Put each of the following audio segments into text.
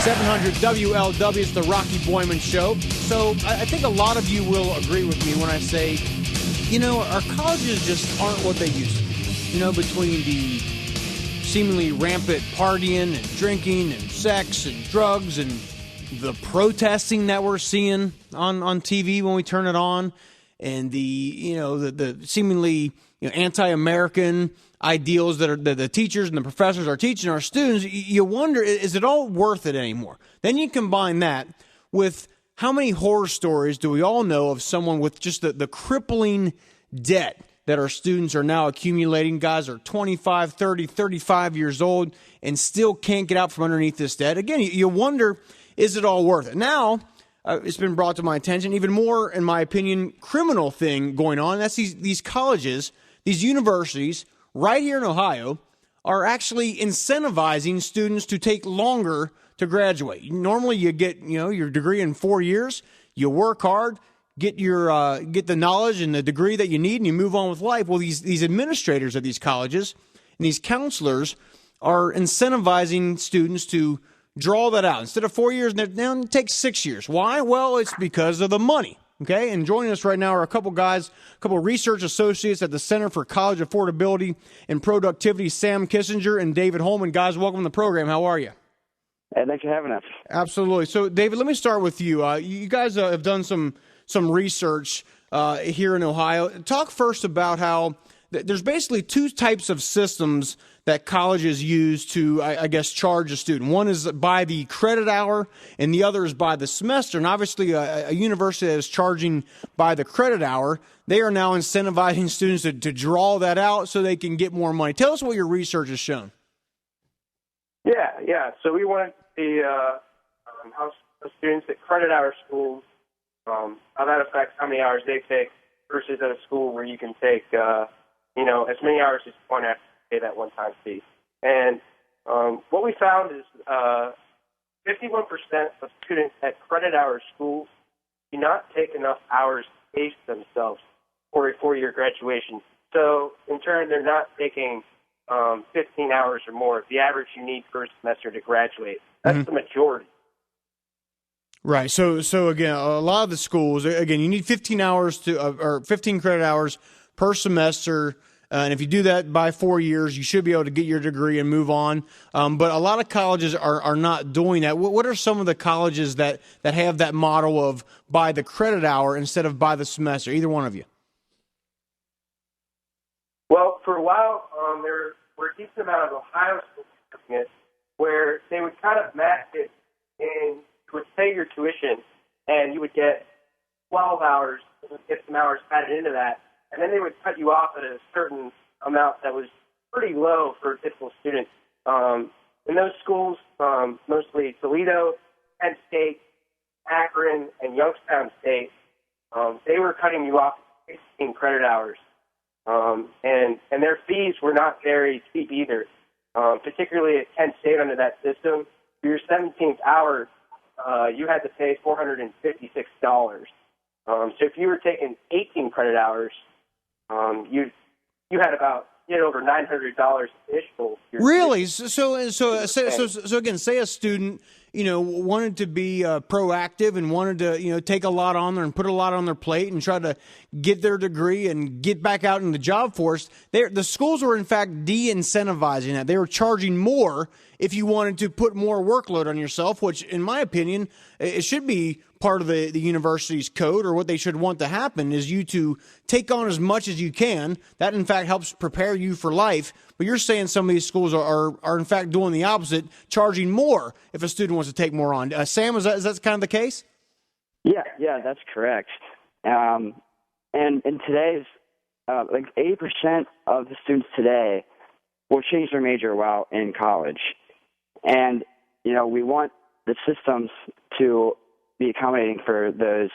700 WLW, it's the Rocky Boiman Show. So I think a lot of you will agree with me when I say, our colleges just aren't what they used to be. Between the seemingly rampant partying and drinking and sex and drugs and the protesting that we're seeing on TV when we turn it on, and the seemingly anti-American ideals that the teachers and the professors are teaching our students, you wonder, is it all worth it anymore? Then you combine that with how many horror stories do we all know of someone with just the crippling debt that our students are now accumulating. Guys are 25, 30, 35 years old and still can't get out from underneath this debt. Again, you wonder, is it all worth it? Now, it's been brought to my attention, even more, in my opinion, criminal thing going on. That's these colleges, these universities, right here in Ohio, are actually incentivizing students to take longer to graduate. Normally, you get your degree in 4 years. You work hard, get the knowledge and the degree that you need, and you move on with life. Well, these administrators of these colleges and these counselors are incentivizing students to draw that out. Instead of 4 years, now it takes 6 years. Why? Well, it's because of the money. Okay, and joining us right now are a couple research associates at the Center for College Affordability and Productivity, Sam Kissinger and David Holman. Guys, welcome to the program. How are you? Hey, thanks for having us. Absolutely. So, David, let me start with you. You guys have done some research here in Ohio. Talk first about how there's basically two types of systems that colleges use to, I guess, charge a student. One is by the credit hour, and the other is by the semester. And obviously, a university that is charging by the credit hour, they are now incentivizing students to draw that out so they can get more money. Tell us what your research has shown. Yeah. So we wanted to see how students at credit hour schools, how that affects how many hours they take versus at a school where you can take, as many hours as you want to pay that one-time fee. And what we found is 51% of students at credit hour schools do not take enough hours to pace themselves for a 4-year graduation. So, in turn, they're not taking 15 hours or more, the average you need per semester to graduate. That's the majority. Right. So again, a lot of the schools, again, you need 15 hours or 15 credit hours per semester. And if you do that by 4 years, you should be able to get your degree and move on. But a lot of colleges are not doing that. What are some of the colleges that have that model of by the credit hour instead of by the semester? Either one of you. Well, for a while, there were a decent amount of Ohio schools where they would kind of match it in, you would pay your tuition, and you would get 12 hours, get some hours added into that. And then they would cut you off at a certain amount that was pretty low for a typical student. In those schools, mostly Toledo, Penn State, Akron, and Youngstown State, they were cutting you off at 16 credit hours. And their fees were not very cheap either, particularly at Penn State under that system. For your 17th hour, you had to pay $456. So if you were taking 18 credit hours, you had about over $900 additional. Really? So again, say a student wanted to be proactive and wanted to take a lot on there and put a lot on their plate and try to get their degree and get back out in the job force. The schools were in fact de-incentivizing that. They were charging more if you wanted to put more workload on yourself, which in my opinion, it should be part of the university's code, or what they should want to happen is you to take on as much as you can. That in fact helps prepare you for life. But you're saying some of these schools are in fact doing the opposite, charging more if a student wants to take more on. Sam, is that kind of the case? Yeah, that's correct. And in today's, 80% of the students today will change their major while in college. And, we want the systems to be accommodating for those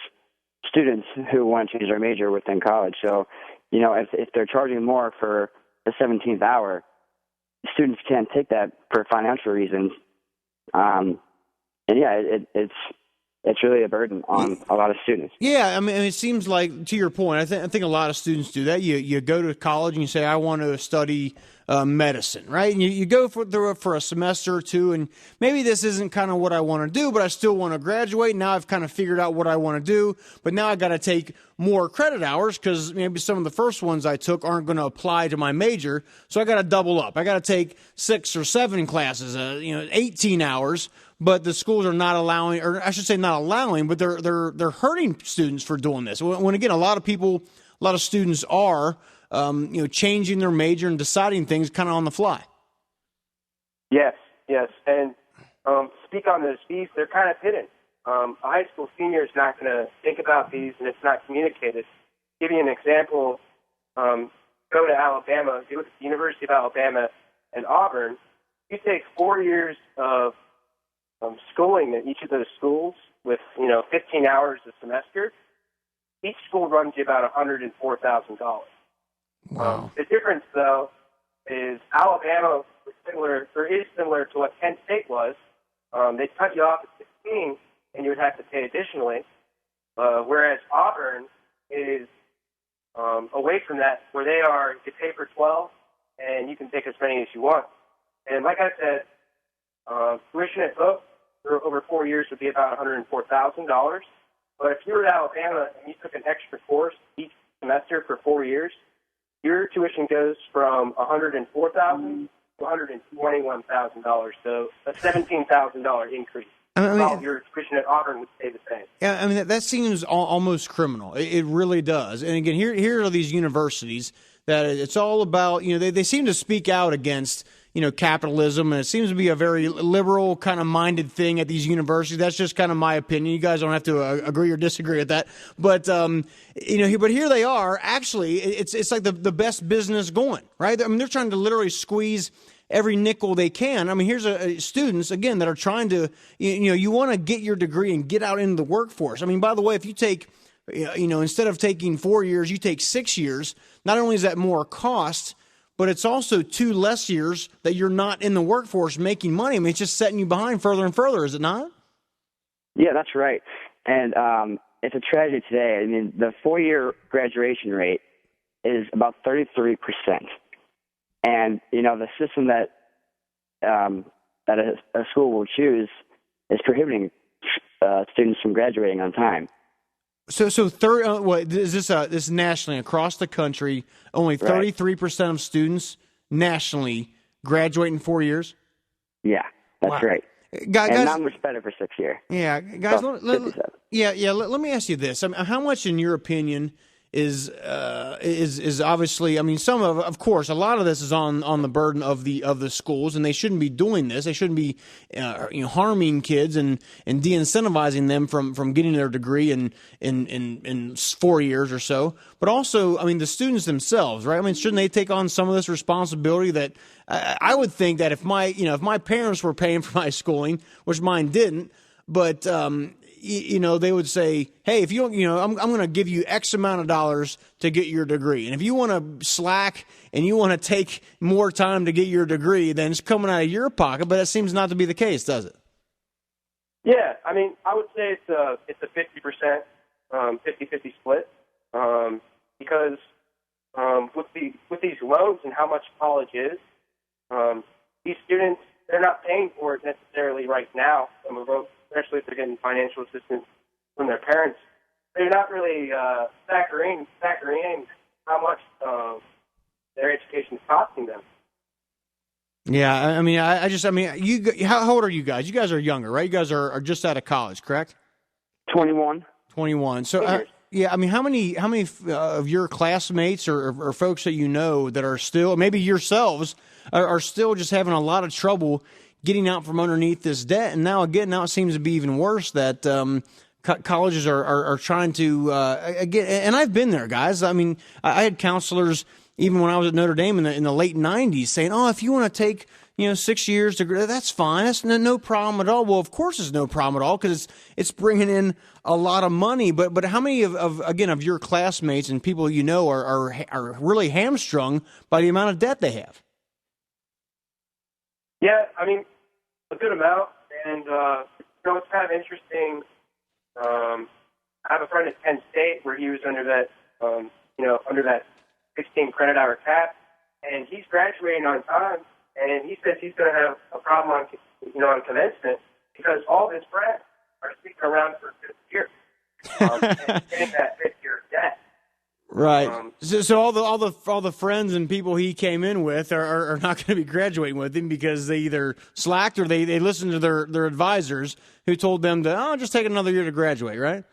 students who want to change their major within college. So, if they're charging more for the 17th hour, students can't take that for financial reasons. It's it's really a burden on a lot of students. Yeah, I mean, it seems like, to your point, I think a lot of students do that. You go to college and you say, I want to study medicine, right? And you go for a semester or two, and maybe this isn't kind of what I want to do, but I still want to graduate. Now I've kind of figured out what I want to do, but now I got to take more credit hours because maybe some of the first ones I took aren't going to apply to my major, so I got to double up. I got to take 6 or 7 classes, 18 hours. But the schools are not allowing, or I should say not allowing, but they're hurting students for doing this. When again, a lot of students are, changing their major and deciding things kind of on the fly. Yes. And speak on those fees, they're kind of hidden. A high school senior is not going to think about these, and it's not communicated. Give you an example. Go to Alabama, go to the University of Alabama and Auburn. You take 4 years of schooling at each of those schools with, 15 hours a semester. Each school runs you about $104,000. Wow. The difference, though, is Alabama is similar to what Kent State was. They cut you off at 16, and you would have to pay additionally, whereas Auburn is away from that, where you pay for 12, and you can take as many as you want. And like I said, tuition at both for over 4 years would be about $104,000. But if you were at Alabama and you took an extra course each semester for 4 years, your tuition goes from $104,000 to $121,000. So a $17,000 increase. While your tuition at Auburn would stay the same. Yeah, I mean that seems almost criminal. It really does. And again, here are these universities that it's all about. They seem to speak out against capitalism, and it seems to be a very liberal kind of minded thing at these universities. That's just kind of my opinion. You guys don't have to agree or disagree with that. But but here they are. Actually, it's like the best business going, right? I mean, they're trying to literally squeeze every nickel they can. I mean, here's students again that are trying to you want to get your degree and get out into the workforce. I mean, by the way, if you take instead of taking 4 years, you take 6 years. Not only is that more cost, but it's also 2 less years that you're not in the workforce making money. I mean, it's just setting you behind further and further, is it not? Yeah, that's right. And it's a tragedy today. I mean, the 4-year graduation rate is about 33%. And, the system that a school will choose is prohibiting students from graduating on time. So, what is this? This nationally across the country, only 33% of students nationally graduate in 4 years. Yeah, that's right. Guys, and none was better for 6 years. Yeah, guys. Let me ask you this: I mean, how much, in your opinion, is obviously? I mean, some of course, a lot of this is on the burden of the schools, and they shouldn't be doing this. They shouldn't be harming kids and de-incentivizing them from getting their degree in 4 years or so. But also, I mean, the students themselves, right? I mean, shouldn't they take on some of this responsibility? That I would think that if my parents were paying for my schooling, which mine didn't, but they would say, hey, if you don't, I'm going to give you X amount of dollars to get your degree. And if you want to slack and you want to take more time to get your degree, then it's coming out of your pocket. But it seems not to be the case, does it? Yeah, I mean, I would say it's a 50%, 50-50 split. Because with these loans and how much college is, these students, they're not paying for it necessarily right now, some of them, especially if they're getting financial assistance from their parents. They're not really factoring in how much their education is costing them. Yeah, I mean, how old are you guys? You guys are younger, right? You guys are just out of college, correct? 21. 21. So, yeah, I mean, how many of your classmates or folks that you know that are still, maybe yourselves, are still just having a lot of trouble getting out from underneath this debt? And now it seems to be even worse that colleges are trying to get. And I've been there, guys. I mean, I had counselors even when I was at Notre Dame in the late 90s saying, "Oh, if you want to take 6 years to that's fine. That's no problem at all." Well, of course, it's no problem at all because it's bringing in a lot of money. But how many of your classmates and people are really hamstrung by the amount of debt they have? Yeah, I mean, a good amount. And, it's kind of interesting I have a friend at Penn State where he was under that, under that 16 credit hour cap, and he's graduating on time, and he says he's going to have a problem on commencement because all his friends are sticking around for 5th year, and getting that 5th year debt. Right. So all the friends and people he came in with are not going to be graduating with him because they either slacked or they listened to their advisors who told them to just take another year to graduate, right?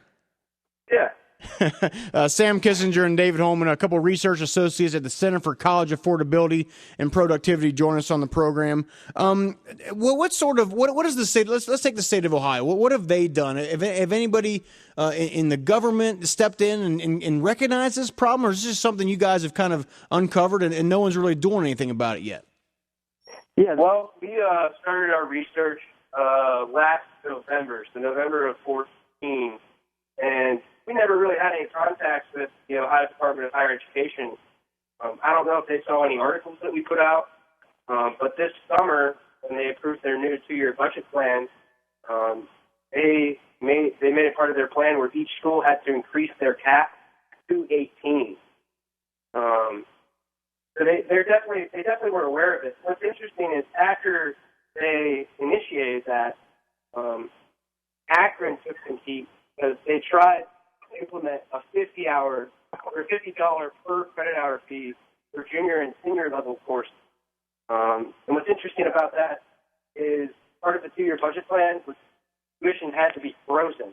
Yeah. Sam Kissinger and David Holman, a couple of research associates at the Center for College Affordability and Productivity, join us on the program. What is the state? Let's take the state of Ohio. What have they done? Have anybody in the government stepped in and recognized this problem, or is this just something you guys have kind of uncovered and no one's really doing anything about it yet? Yeah. Well, we started our research last November, so November of 2014, and we never really had any contacts with the Ohio Department of Higher Education. I don't know if they saw any articles that we put out, but this summer, when they approved their new 2-year budget plan, they made it part of their plan where each school had to increase their cap to 18. So they definitely were aware of it. What's interesting is after they initiated that, Akron took some heat because they tried to implement a $50 per credit hour fee for junior and senior level courses. And what's interesting about that is part of the 2-year budget plan was tuition had to be frozen.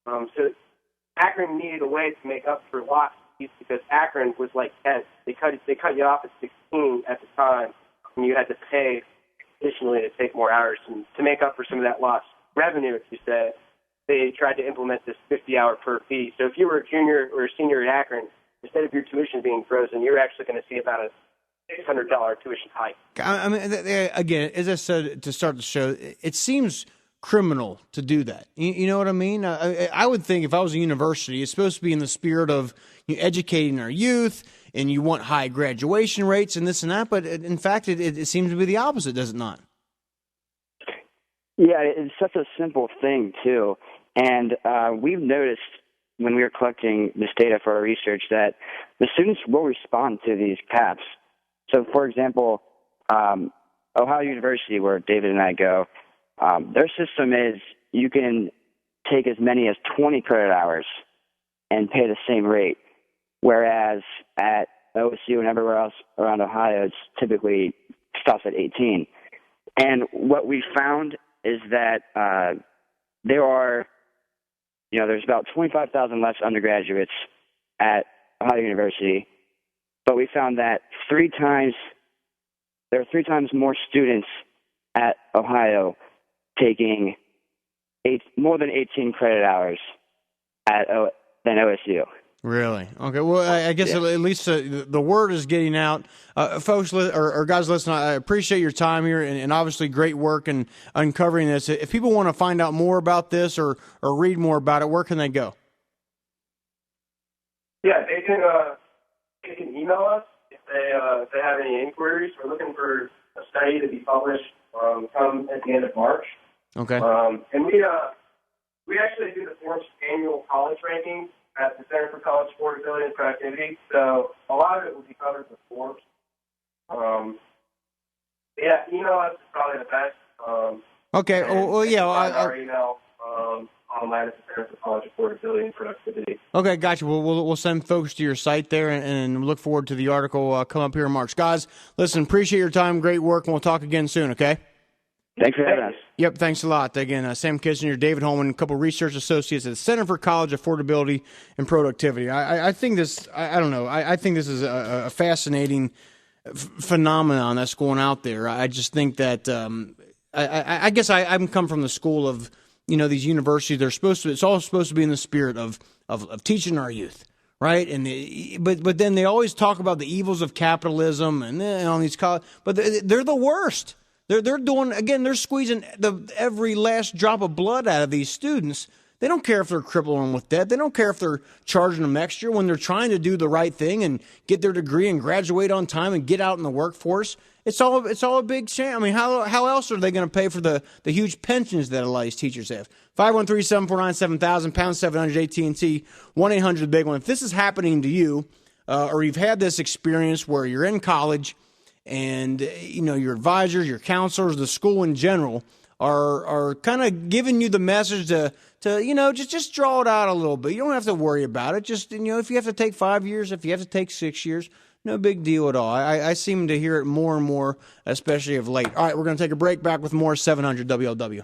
So Akron needed a way to make up for lost fees because Akron was like 10. They cut you off at 16 at the time, and you had to pay additionally to take more hours. And to make up for some of that lost revenue, if you said, they tried to implement this 50-hour per fee. So if you were a junior or a senior at Akron, instead of your tuition being frozen, you're actually going to see about a $600 tuition hike. I mean, again, as I said to start the show, it seems criminal to do that. You know what I mean? I would think if I was a university, it's supposed to be in the spirit of educating our youth, and you want high graduation rates and this and that, but in fact, it seems to be the opposite, does it not? Yeah, it's such a simple thing, too. And we've noticed when we were collecting this data for our research that the students will respond to these caps. So, for example, Ohio University, where David and I go, their system is you can take as many as 20 credit hours and pay the same rate, whereas at OSU and everywhere else around Ohio, it's typically stops at 18. And what we found is that there's about 25,000 less undergraduates at Ohio University, but we found that there are 3 times more students at Ohio taking more than 18 credit hours than OSU. Really? Okay. Well, I guess at least the word is getting out. Folks or guys listening, I appreciate your time here and obviously great work in uncovering this. If people want to find out more about this or read more about it, where can they go? Yeah, they can email us if they have any inquiries. We're looking for a study to be published come at the end of March. Okay. And we actually do the Forbes annual college rankings at the Center for College Affordability and Productivity, so a lot of it will be covered with Forbes. Email us is probably the best. Okay. Well, yeah. Our email online at the Center for College Affordability and Productivity. Okay, gotcha. We'll send folks to your site there and look forward to the article come up here in March. Guys, listen, appreciate your time. Great work, and we'll talk again soon, okay? Thanks for having us. Yep, thanks a lot. Again, Sam Kissinger, David Holman, a couple of research associates at the Center for College Affordability and Productivity. I think this, I don't know, I think this is a fascinating phenomenon that's going out there. I just think that, I guess I'm come from the school of, these universities, it's all supposed to be in the spirit of teaching our youth. Right, but then they always talk about the evils of capitalism and on these college, but they're the worst. They're doing, again, they're squeezing every last drop of blood out of these students They don't care if they're crippling them with debt. They don't care if they're charging them extra when they're trying to do the right thing and get their degree and graduate on time and get out in the workforce. It's all a big shame. I mean, how else are they going to pay for the huge pensions that a lot of these teachers have? 513-749-7000, pound 700 AT&T, 1-800-BIG ONE. If this is happening to you, or you've had this experience where you're in college and your advisors, your counselors, the school in general are kind of giving you the message to just draw it out a little bit. You don't have to worry about it. Just if you have to take 5 years, if you have to take 6 years, no big deal at all. I seem to hear it more and more, especially of late. All right, we're going to take a break. Back with more 700 WLW.